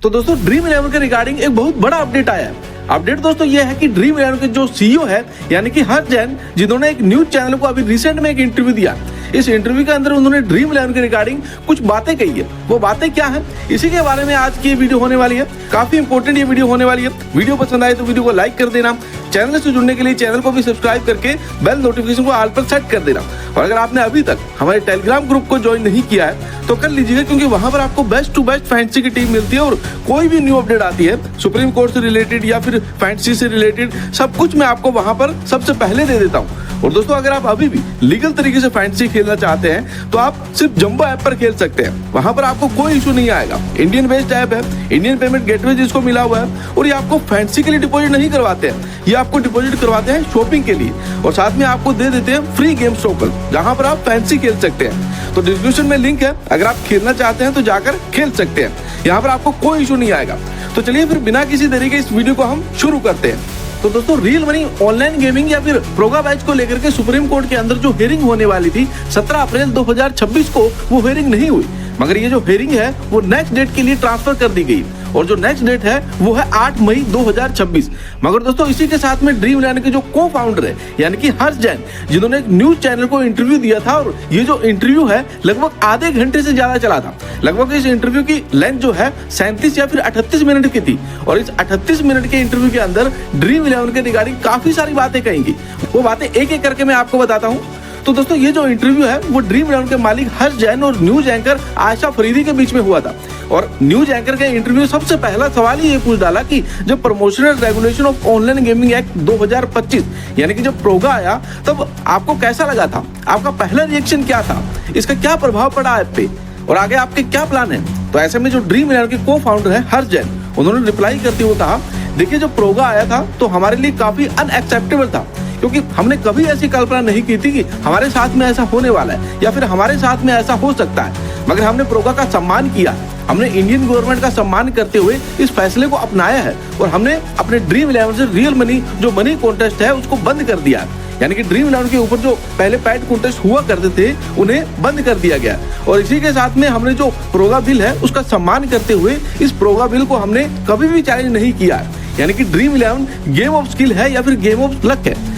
तो दोस्तों ड्रीम 11 के रिगार्डिंग एक बहुत बड़ा अपडेट आया है। अपडेट दोस्तों ये है कि ड्रीम 11 के जो सीईओ है यानी कि हर्ष जैन, जिन्होंने एक न्यूज चैनल को अभी रिसेंट में एक इंटरव्यू दिया, इस इंटरव्यू के अंदर उन्होंने ड्रीम 11 के रिगार्डिंग कुछ बातें कही है। वो बातें क्या है, इसी के बारे में आज की ये वीडियो होने वाली है। काफी इंपॉर्टेंट ये वीडियो होने वाली है। वीडियो पसंद आए तो वीडियो को लाइक कर देना, चैनल से जुड़ने के लिए चैनल को भी सब्सक्राइब करके बेल नोटिफिकेशन को ऑल पर सेट कर देना। और अगर आपने अभी तक हमारे टेलीग्राम ग्रुप को ज्वाइन नहीं किया है तो कर लीजिएगा, क्योंकि वहां पर आपको बेस्ट टू बेस्ट फैंटेसी की टीम मिलती है और कोई भी न्यू अपडेट आती है सुप्रीम कोर्ट से रिलेटेड या फिर फैंटेसी से रिलेटेड, सब कुछ मैं आपको वहां पर सबसे पहले दे देता हूं। और दोस्तों अगर आप अभी भी लीगल तरीके से फैंटेसी खेलना चाहते हैं तो आप सिर्फ जंबो ऐप पर खेल सकते हैं। वहां पर आपको कोई इशू नहीं आएगा। इंडियन बेस्ड ऐप है, इंडियन पेमेंट गेटवे जिसको मिला हुआ है, और ये आपको फैंटेसी के लिए डिपॉजिट नहीं करवाते हैं, ये आपको डिपॉजिट करवाते हैं शॉपिंग के लिए, और साथ में आपको दे देते हैं फ्री गेम्स टोकन जहां पर आप फैंटेसी खेल सकते हैं। तो डिस्क्रिप्शन में लिंक है, अगर आप खेलना चाहते हैं तो जाकर खेल सकते हैं। यहाँ पर आपको कोई इशू नहीं आएगा। तो चलिए फिर बिना किसी देरी के इस वीडियो को हम शुरू करते हैं। तो दोस्तों रियल मनी ऑनलाइन गेमिंग या फिर प्रोगा बैच को लेकर के सुप्रीम कोर्ट के अंदर जो हियरिंग होने वाली थी 17 अप्रैल 2026 को, वो हियरिंग नहीं हुई, मगर ये जो हियरिंग है वो नेक्स्ट डेट के लिए ट्रांसफर कर दी गई, और जो नेक्स्ट डेट है वो है 8 मई 2026। मगर दोस्तों इसी के साथ में ड्रीम 11 के जो को फाउंडर है यानी कि हर्ष जैन, जिन्होंने एक न्यूज चैनल को इंटरव्यू दिया था, और ये जो इंटरव्यू है लगभग आधे घंटे से ज्यादा चला था। लगभग इस इंटरव्यू की लेंथ जो है 37 या फिर 38 मिनट की थी, और इस 38 मिनट के इंटरव्यू के अंदर ड्रीम 11 के रिगार्डिंग काफी सारी बातें कहेंगी। वो बातें एक एक करके मैं आपको बताता हूँ। तो दोस्तों ये जो इंटरव्यू है वो ड्रीम 11 के मालिक हर्ष जैन और न्यूज एंकर आयशा फरीदी के बीच में हुआ था। और न्यूज एंकर के इंटरव्यू सबसे पहला सवाल ही ये पूछ डाला कि जब promotional regulation of online gaming act 2025 यानी कि जब प्रोगा आया तब आपको कैसा लगा था, आपका पहला रिएक्शन क्या था, इसका क्या प्रभाव पड़ा ऐप पे, और आगे आपके क्या प्लान है। तो ऐसे में जो ड्रीम 11 के को फाउंडर है हर्ष जैन, उन्होंने रिप्लाई करते हुए कहा, देखिए जब प्रोगा आया था तो हमारे लिए काफी अनएक्सेप्टेबल था, क्योंकि हमने कभी ऐसी कल्पना नहीं की थी कि हमारे साथ में ऐसा होने वाला है या फिर हमारे साथ में ऐसा हो सकता है। मगर हमने प्रोगा का सम्मान किया, हमने इंडियन गवर्नमेंट का सम्मान करते हुए इस फैसले को अपनाया है, और हमने अपने ड्रीम 11 से रियल मनी जो मनी कॉन्टेस्ट है उसको बंद कर दिया है। यानी कि ड्रीम 11 के ऊपर जो पहले पैड कॉन्टेस्ट हुआ करते थे उन्हें बंद कर दिया गया, और इसी के साथ में हमने जो प्रोगा बिल है उसका सम्मान करते हुए इस प्रोगा बिल को हमने कभी भी चैलेंज नहीं किया है। यानी कि ड्रीम 11 गेम ऑफ स्किल है या फिर गेम ऑफ लक है।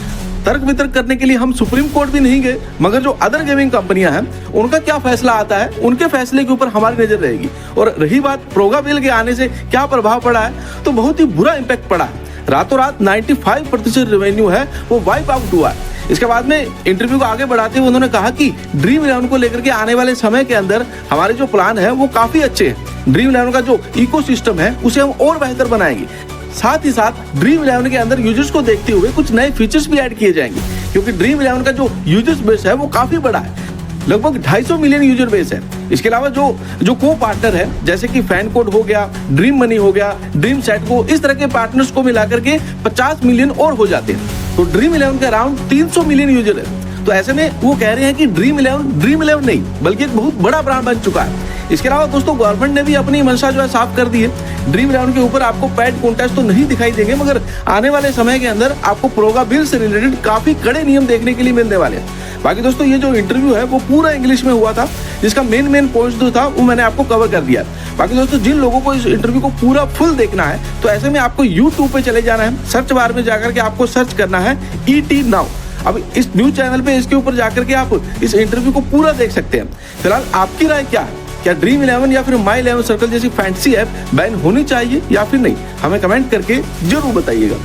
तर्क वितर्क करने के लिए हम सुप्रीम कोर्ट भी नहीं गए, मगर जो अदर गेमिंग कंपनियां हैं उनका क्या फैसला आता है उनके फैसले के ऊपर हमारी नजर रहेगी। और रही बात प्रोगा बिल के आने से क्या प्रभाव पड़ा है, तो बहुत ही बुरा इंपैक्ट पड़ा है। रातों रात 95% रेवेन्यू है वो वाइप आउट हुआ है। इसके बाद में इंटरव्यू को आगे बढ़ाते हुए उन्होंने कहा कि ड्रीम 11 को लेकर के आने वाले समय के अंदर हमारे जो प्लान है वो काफी अच्छे हैं। ड्रीम 11 का जो इकोसिस्टम है उसे हम और बेहतर बनाएंगे। साथ ही साथ ड्रीम 11 के अंदर यूजर्स को देखते हुए कुछ नए फीचर्स भी ऐड किए जाएंगे, क्योंकि ड्रीम 11 का जो यूजर्स बेस है वो काफी बड़ा है, लगभग 250 मिलियन यूजर बेस है। इसके अलावा जो को पार्टनर है जैसे कि फैन कोड हो गया, ड्रीम मनी हो गया, ड्रीम सेट को, इस तरह के पार्टनर्स को मिलाकर के 50 मिलियन और हो जाते हैं। तो ड्रीम 11 के अराउंड 300 मिलियन यूजर है। तो ऐसे में वो कह रहे हैं कि ड्रीम 11 नहीं बल्कि एक बहुत बड़ा ब्रांड बन चुका है। इसके अलावा दोस्तों गवर्नमेंट ने भी अपनी मंशा जो है साफ कर दी है। ड्रीम 11 के ऊपर आपको पैड कॉन्टेस्ट तो नहीं दिखाई देंगे, मगर आने वाले समय के अंदर आपको प्रोगा बिल से रिलेटेड काफी कड़े नियम देखने के लिए मिलने वाले हैं। बाकी दोस्तों ये जो इंटरव्यू है वो पूरा इंग्लिश में हुआ था, जिसका मेन पॉइंट्स जो था वो मैंने आपको कवर कर दिया। बाकी दोस्तों जिन लोगों को इस इंटरव्यू को पूरा फुल देखना है तो ऐसे में आपको YouTube पे चले जाना है, सर्च बार में जाकर के आपको सर्च करना है ET Now। अब इस न्यूज चैनल पे इसके ऊपर जाकर के आप इस इंटरव्यू को पूरा देख सकते हैं। फिलहाल आपकी राय क्या है, क्या ड्रीम 11 या फिर माई 11 सर्कल जैसी फैंटेसी ऐप बैन होनी चाहिए या फिर नहीं, हमें कमेंट करके जरूर बताइएगा।